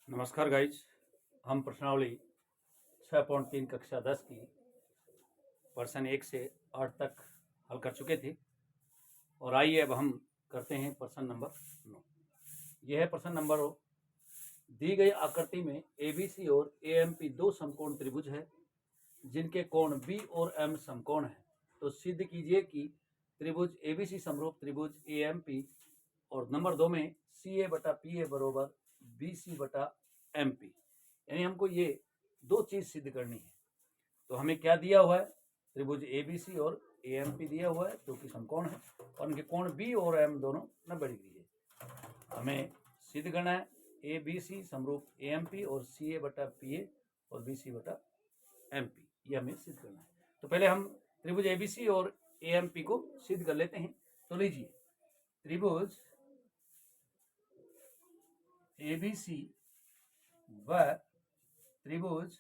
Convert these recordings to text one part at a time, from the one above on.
नमस्कार गाइज, हम प्रश्नावली 6.3 कक्षा 10 की प्रश्न 1 से 8 तक हल कर चुके थे और आइए अब हम करते हैं प्रश्न नंबर 9। यह है प्रश्न नंबर 9। दी गई आकृति में ABC और AMP दो समकोण त्रिभुज है जिनके कोण B और M समकोण है। तो सिद्ध कीजिए कि त्रिभुज ABC समरूप त्रिभुज AMP और नंबर 2 में CA बटा PA बरोबर BC बटा MP, यानी हमको ये दो चीज सिद्ध करनी है। तो हमें क्या दिया हुआ है? त्रिभुज ABC और AMP दिया हुआ है जो कि समकोण है और उनके कोण B और M दोनों 90 डिग्री है। हमें सिद्ध करना है ABC समरूप AMP और CA बटा PA और BC बटा MP, ये हमें सिद्ध करना है। तो पहले हम त्रिभुज ABC और AMP को सिद्ध कर लेते हैं। तो लीजिए, त्रिभुज ABC व त्रिभुज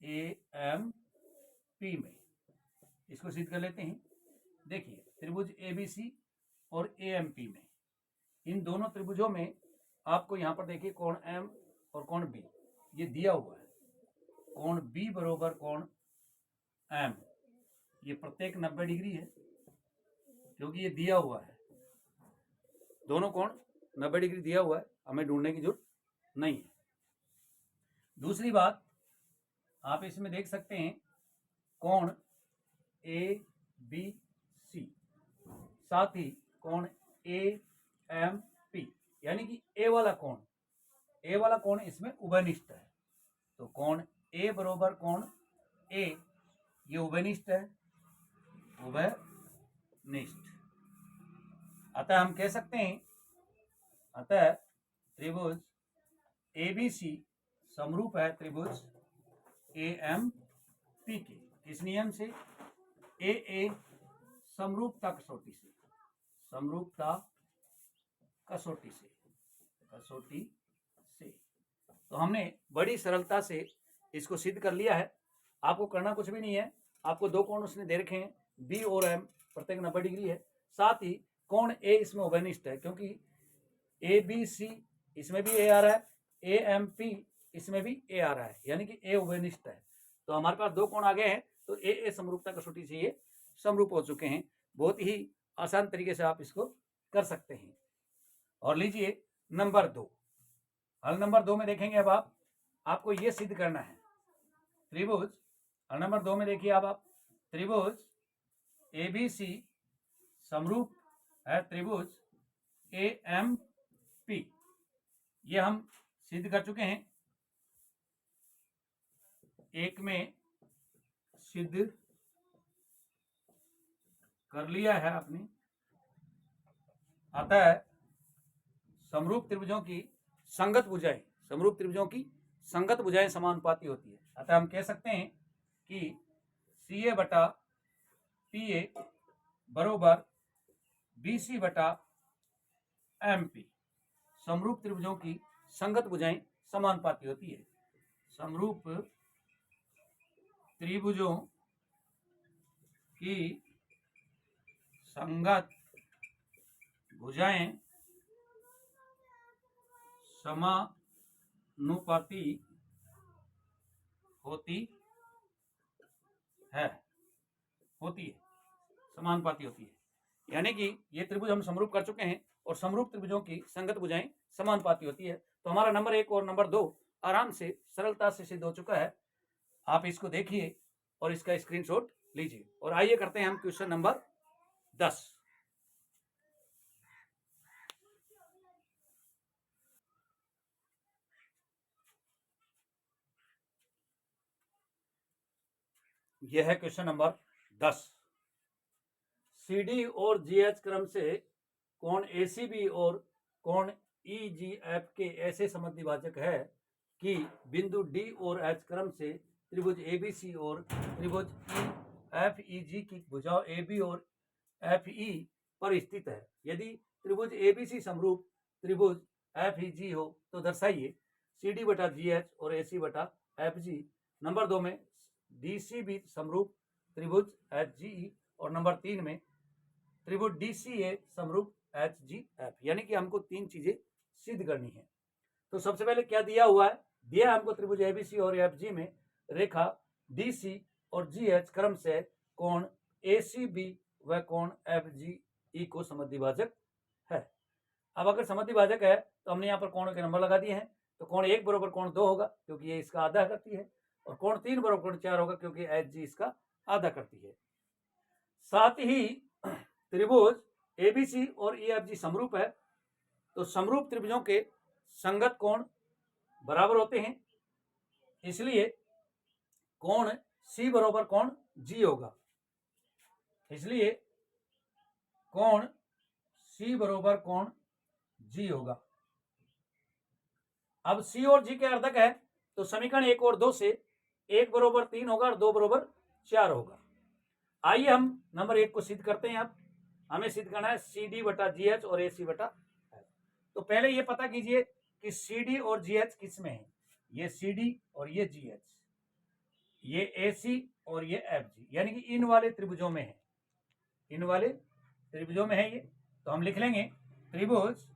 AMP में इसको सिद्ध कर लेते हैं। देखिए, त्रिभुज ABC और AMP में इन दोनों त्रिभुजों में आपको यहाँ पर देखिए कोण M और कोण B ये दिया हुआ है। कोण B बरोबर कोण M, ये प्रत्येक 90 डिग्री है क्योंकि ये दिया हुआ है। दोनों कोण 90 डिग्री दिया हुआ है, हमें ढूंढने की जरूरत नहीं है। दूसरी बात, आप इसमें देख सकते हैं कोण ABC साथ ही कोण AMP, यानी कि A वाला कोण इसमें उभयनिष्ठ है। तो कोण A बरोबर कोण A, ये उभयनिष्ठ है, उभयनिष्ठ। अतः हम कह सकते हैं, अतः त्रिभुज ABC समरूप है त्रिभुज AMP के। किस नियम से? AA समरूपता कसौटी से, समरूपता कसौटी से। तो हमने बड़ी सरलता से इसको सिद्ध कर लिया है। आपको करना कुछ भी नहीं है, आपको दो कोण उसने दे रखे हैं B और M, प्रत्येक 90 डिग्री है। साथ ही कोण A इसमें उभयनिष्ठ है क्योंकि ABC इसमें भी A आ रहा है, AMP इसमें भी A आ रहा है, यानी कि A उभयनिष्ठ है। तो हमारे पास दो कोण आ गए हैं, तो AA समरूपता कसौटी से ये समरूप हो चुके हैं। बहुत ही आसान तरीके से आप इसको कर सकते हैं। और लीजिए नंबर 2, हल नंबर 2 में देखेंगे। अब आपको ये सिद्ध करना है त्रिभुज, हल नंबर 2 में देखिए आप त्रिभुज ABC समरूप है त्रिभुज AMP, ये हम सिद्ध कर चुके हैं। एक में सिद्ध कर लिया है आपने। अतः समरूप त्रिभुजों की संगत भुजाएं, समरूप त्रिभुजों की संगत भुजाएं समानुपाती होती है। अतः हम कह सकते हैं कि CA बटा PA बरोबर BC बटा MP, समरूप त्रिभुजों की संगत भुजाएं समानुपाती होती है। समरूप त्रिभुजों की संगत भुजाएं समानुपाती होती है, समानुपाती होती है। यानी कि ये त्रिभुज हम समरूप कर चुके हैं और समरूप त्रिभुजों की संगत भुजाएं समानुपाती होती है। तो हमारा नंबर 1 और नंबर 2 आराम से सरलता से सिद्ध हो चुका है। आप इसको देखिए और इसका स्क्रीनशॉट लीजिए। और आइए करते हैं हम क्वेश्चन नंबर 10। यह है क्वेश्चन नंबर 10। CD और GH क्रम से कोण ACB और कोण EGF के ऐसे समद्विभाजक है कि बिंदु D और H क्रम से त्रिभुज ABC और त्रिभुज EFEG की भुजाओं AB और FE पर स्थित है। यदि त्रिभुज ABC समरूप त्रिभुज FEG हो तो दर्शाइए CD बटा GH और AC बटा FG। नंबर 2 में DCB समरूप त्रिभुज HGE और नंबर 3 में त्रिभुज DCA समरूप HGF, यानी कि हमको तीन चीजें सिद्ध करनी है। तो सबसे पहले क्या दिया हुआ है, दिया हमको त्रिभुज एबीसी और एफजी में रेखा डीसी और जीएच क्रम से कोण एसीबी व कोण एफजीई को समद्विभाजक है। अब अगर समद्विभाजक है तो हमने यहाँ पर कोणों के नंबर लगा दिए हैं। तो कोण 1 बराबर कोण 2 होगा क्योंकि ये इसका आधा करती है, और कोण 3 बराबर कोण 4 होगा क्योंकि एच जी इसका आधा करती है। साथ ही त्रिभुज एबीसी और ईएफजी समरूप है, तो समरूप त्रिभुजों के संगत कोण बराबर होते हैं, इसलिए कोण सी बराबर कोण जी होगा। इसलिए कोण सी बराबर कोण जी होगा। अब सी और जी के अर्धक है, तो समीकरण 1 और 2 से 1 बराबर 3 होगा और 2 बराबर 4 होगा। आइए हम नंबर 1 को सिद्ध करते हैं। अब हमें सिद्ध करना है सी डी बटा जी एच और ए सी बटा एच। तो पहले ये पता कीजिए कि सी डी और जी एच किस में है। ये सी डी और ये जी एच, ये ए सी और ये एफ जी, यानी कि इन वाले त्रिभुजों में है, इन वाले त्रिभुजों में है ये। तो हम लिख लेंगे त्रिभुज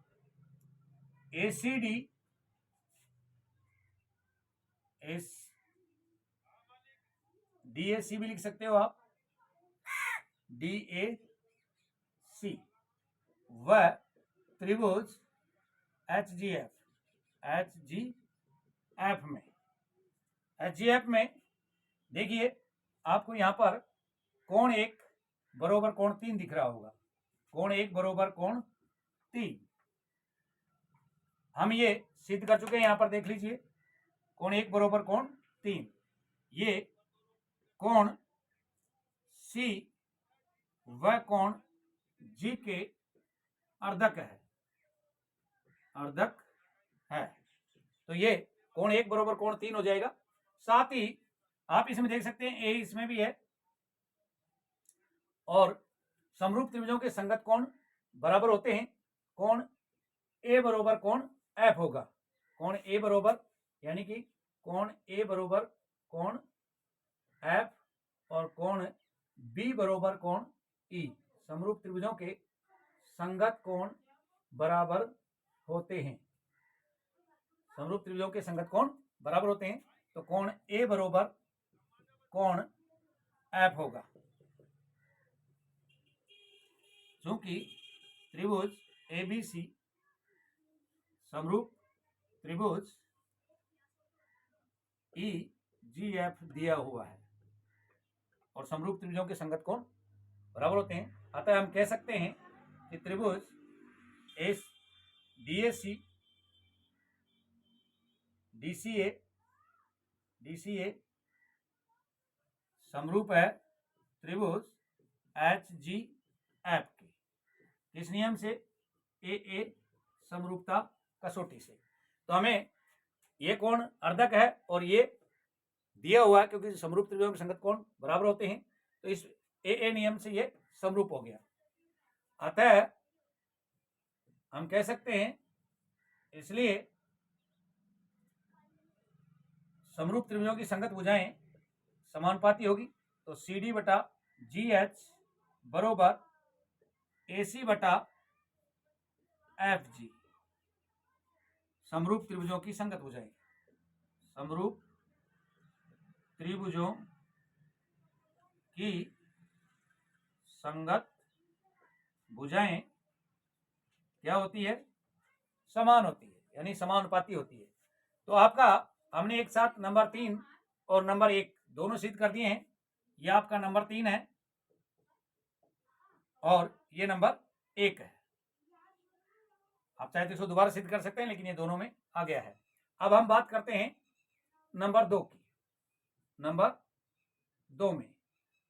ए सी डी डी ए सी भी लिख सकते हो आप, डी ए सी, व त्रिभुज एच जी एफ में, एच जी एफ में देखिए आपको यहां पर कोण 1 बराबर कोण 3 दिख रहा होगा, कोण 1 बराबर कोण 3। हम ये सिद्ध कर चुके हैं, यहां पर देख लीजिए कोण 1 बराबर कोण 3, ये कोण सी व कोण जी के अर्धक है, अर्धक है। तो ये कोण 1 बराबर कोण 3 हो जाएगा। साथ ही आप इसमें देख सकते हैं ए इसमें भी है, और समरूप त्रिभुजों के संगत कोण बराबर होते हैं। कोण ए बराबर कोण एफ होगा, कोण ए बराबर यानी कि कोण ए बराबर कोण एफ और कोण बी बराबर कोण ई, समरूप त्रिभुजों के संगत कोण बराबर होते हैं, समरूप त्रिभुजों के संगत कोण बराबर होते हैं। तो कोण ए बराबर कोण एफ होगा, क्योंकि त्रिभुज एबीसी समरूप त्रिभुज ई जी एफ दिया हुआ है और समरूप त्रिभुजों के संगत कोण बराबर होते हैं। अतः हम कह सकते हैं कि त्रिभुज एस डीएसी डीसीए समरूप है त्रिभुज एच जी एफ के। किस नियम से? ए समरूपता कसौटी से। तो हमें ये कोण अर्धक है और ये दिया हुआ है, क्योंकि समरूप त्रिभुजों के संगत कोण बराबर होते हैं, तो इस ए नियम से ये समरूप हो गया। अतः हम कह सकते हैं, इसलिए समरूप त्रिभुजों की संगत भुजाएं समानुपाती होगी। तो सी डी बटा जी एच बरोबर ए सी बटा एफ जी, समरूप त्रिभुजों की संगत भुजाएं, समरूप त्रिभुजों की संगत भुजाएं क्या होती है? समान होती है, यानी समानुपाती होती है। तो आपका हमने एक साथ नंबर 3 और नंबर 1 दोनों सिद्ध कर दिए हैं। ये आपका नंबर 3 है और ये नंबर 1 है। आप चाहे तो इसको दोबारा सिद्ध कर सकते हैं, लेकिन ये दोनों में आ गया है। अब हम बात करते हैं नंबर 2 की। नंबर 2 में,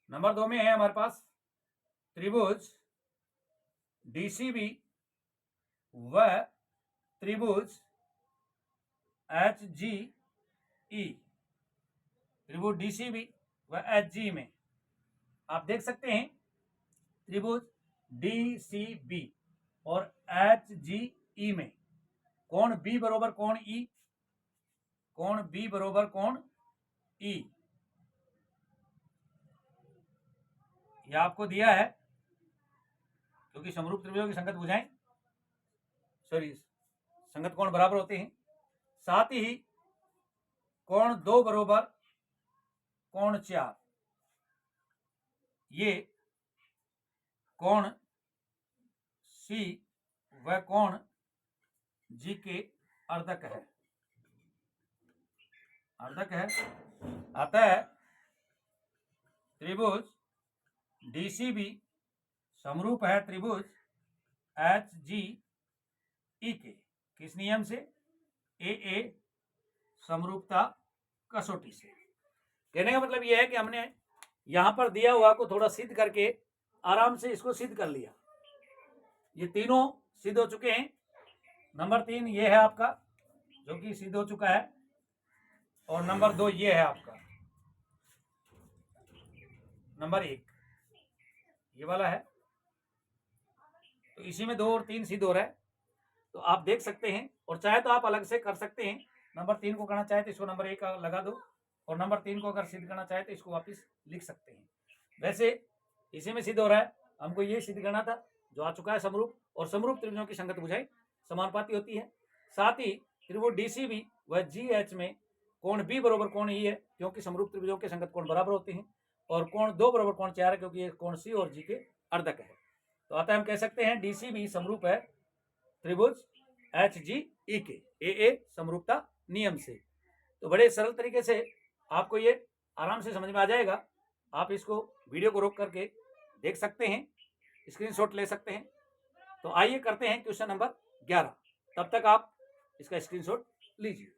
नंबर 2 में है हमारे पास त्रिभुज डीसीबी व त्रिभुज एच जी ई, त्रिभुज डीसीबी व एच जी में आप देख सकते हैं त्रिभुज डीसीबी और एच जी ई में कोण बी बराबर कोण ई, कोण बी बराबर कोण ई, यह आपको दिया है, क्योंकि समरूप त्रिभुजों की संगत भुजाएं संगत कोण बराबर होते हैं। साथ ही कोण 2 बरोबर कोण 4, ये कोण सी व कोण जी के अर्धक है। अर्धक है, अतः त्रिभुज डीसीबी समरूप है त्रिभुज एच जी ई के। किस नियम से? ए समरूपता कसौटी से। कहने का मतलब यह है कि हमने यहां पर दिया हुआ को थोड़ा सिद्ध करके आराम से इसको सिद्ध कर लिया। ये तीनों सिद्ध हो चुके हैं। नंबर 3 ये है आपका, जो कि सिद्ध हो चुका है, और नंबर 2 ये है आपका। नंबर 1 ये वाला है, तो इसी में 2 और 3 सिद्ध हो रहा है। तो आप देख सकते हैं, और चाहे तो आप अलग से कर सकते हैं। नंबर 3 को करना चाहे तो इसको नंबर 1 लगा दो, और नंबर 3 को अगर सिद्ध करना चाहे तो इसको वापस लिख सकते हैं। वैसे इसी में सिद्ध हो रहा है। हमको ये सिद्ध करना था जो आ चुका है समरूप, और समरूप त्रिभुजों की संगत भुजाएं समानुपाती होती है। साथ ही त्रिभुज डीसीबी व जीएच में कोण बी बराबर कोण ई है, क्योंकि समरूप त्रिभुजों के संगत कोण बराबर होते हैं, और कोण 2 बराबर कोण 4 है, क्योंकि ये कोण सी और जी के अर्धक है। तो अतः हम कह सकते हैं डीसीबी समरूप है त्रिभुज एच जी ई के, ए समरूपता नियम से। तो बड़े सरल तरीके से आपको ये आराम से समझ में आ जाएगा। आप इसको वीडियो को रोक करके देख सकते हैं, स्क्रीनशॉट ले सकते हैं। तो आइए करते हैं क्वेश्चन नंबर 11। तब तक आप इसका स्क्रीनशॉट लीजिए।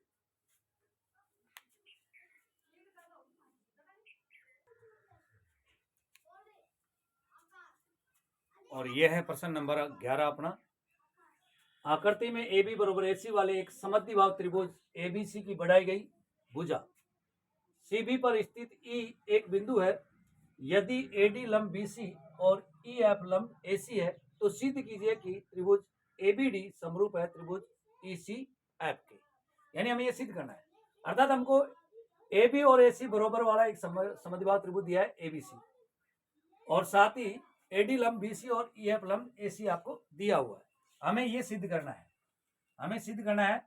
और यह है प्रश्न नंबर 11 अपना। आकृति में ए बी बराबर एसी वाले एक समद्विबाहु त्रिभुज एबीसी की बढ़ाई गई भुजा सीबी पर स्थित ई एक बिंदु है। यदि एडी लंब बीसी और ई एफ लंब एसी है, तो सिद्ध कीजिए कि त्रिभुज एबीडी समरूप है त्रिभुज ईसी एफ के। यानी हमें यह सिद्ध करना है, अर्थात हमको ए बी और एसी बराबर वाला एक समद्विबाहु त्रिभुज दिया है एबीसी, और साथ ही एडी लंब बीसी और ई एफ लंब एसी आपको दिया हुआ है। हमें ये सिद्ध करना है, हमें सिद्ध करना है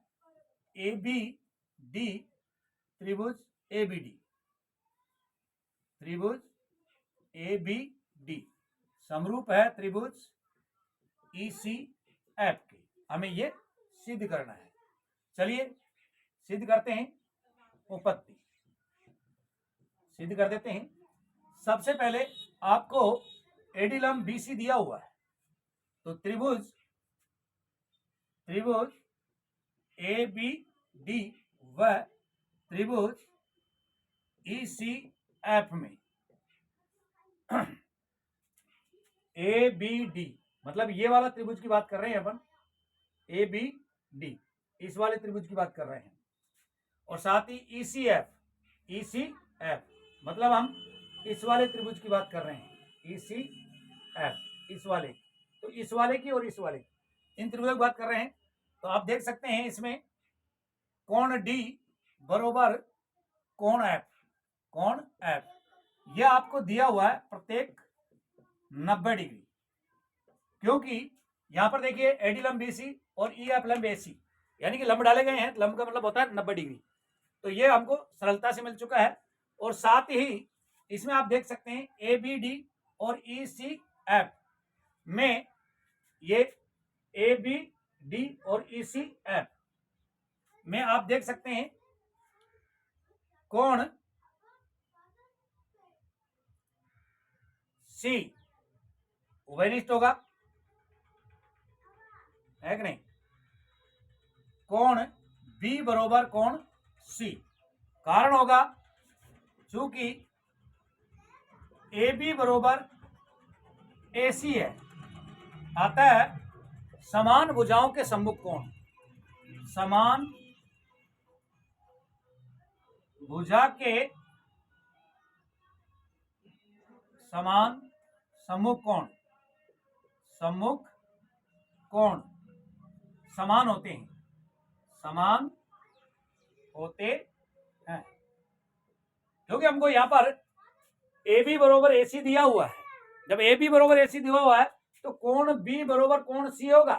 ए बी डी त्रिभुज एबीडी, त्रिभुज एबीडी समरूप है त्रिभुज ईसी एफ के। हमें ये सिद्ध करना है। चलिए सिद्ध करते हैं, उपपत्ति सिद्ध कर देते हैं। सबसे पहले आपको एडी लंब बीसी दिया हुआ है, तो त्रिभुज ए बी डी व त्रिभुज ईसी एफ में ए बी डी, मतलब ये वाला त्रिभुज की बात कर रहे हैं अपन, ए बी डी इस वाले त्रिभुज की बात कर रहे हैं, और साथ ही ईसी एफ मतलब हम इस वाले त्रिभुज की बात कर रहे हैं, ईसी एफ इस वाले, तो इस वाले की और इस वाले की, इन त्रिभुजों की बात कर रहे हैं। तो आप देख सकते हैं इसमें कोण डी बरोबर कोण एफ यह आपको दिया हुआ है प्रत्येक 90 डिग्री, क्योंकि यहां पर देखिए एडी लंब बीसी और ई एफ लंब एसी, यानी कि लंब डाले गए हैं। लंब का मतलब होता है 90 डिग्री, तो ये हमको सरलता से मिल चुका है। और साथ ही इसमें आप देख सकते हैं ए बी डी और ई सी एफ में, ये ए बी डी और ई सी एफ में आप देख सकते हैं कोण सी उभयनिष्ठ होगा, है कि नहीं। कोण बी बरोबर कोण सी, कारण होगा चूंकि ए बी बरोबर ए सी है, अतः समान भुजाओं के सम्मुख कोण, समान भुजा के समान सम्मुख कोण समान होते हैं, समान होते हैं, क्योंकि हमको यहां पर ए बी बरोबर ए सी दिया हुआ है। जब ए बी बरोबर ए सी दिया हुआ है तो कोण बी बरोबर कोण सी होगा,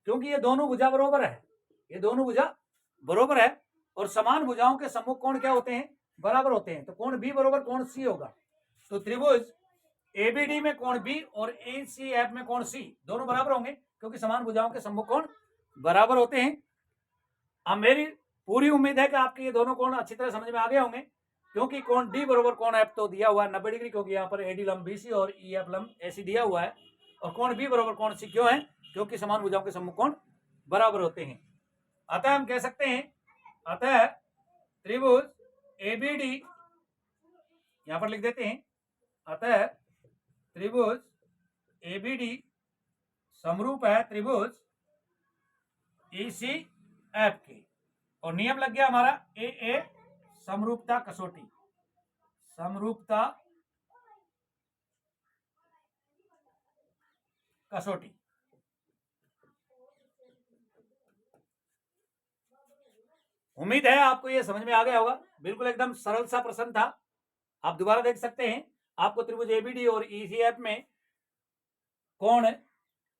क्योंकि ये दोनों भुजा बरोबर है, ये दोनों भुजा बरोबर है और समान भुजाओं के सम्मुख कोण क्या होते हैं, बराबर होते हैं। तो कोण बी बरोबर कोण सी होगा। तो त्रिभुज एबीडी में कोण बी और एसीएफ में कोण सी दोनों बराबर होंगे, क्योंकि समान भुजाओं के सम्मुख कोण बराबर होते हैं। अब मेरी पूरी उम्मीद है कि आपके ये दोनों कोण अच्छी तरह समझ में आ गए होंगे, क्योंकि कोण डी बरोबर कोण एफ तो दिया हुआ है 90 डिग्री, क्योंकि यहाँ पर एडी लंब बीसी और ई एफ लंब एसी दिया हुआ है। और कोण बी बरोबर कोण सी क्यों है, क्योंकि समान भुजाओं के सम्मुख कोण बराबर होते हैं। अतः हम कह सकते हैं, अतः त्रिभुज एबीडी यहां पर लिख देते हैं, अतः त्रिभुज एबीडी समरूप है त्रिभुज ईसीएफ के। और नियम लग गया हमारा ए समरूपता कसौटी, समरूपता कसौटी। उम्मीद है आपको ये समझ में आ गया होगा। बिल्कुल एकदम सरल सा प्रश्न था। आप दोबारा देख सकते हैं, आपको त्रिभुज एबीडी और ईसीएफ में कोण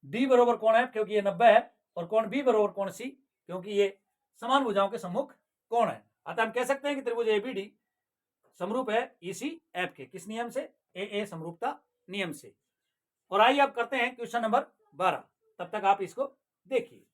डी बरोबर कोण एफ क्योंकि ये 90 है, और कोण बी बरोबर कोण सी क्योंकि ये समान भुजाओं के सम्मुख कोण है। अतः हम कह सकते हैं कि त्रिभुज एबीडी समरूप है ईसीएफ के। किस नियम से, ए समरूपता नियम से। और आइए अब करते हैं क्वेश्चन नंबर 12। तब तक आप इसको देखिए।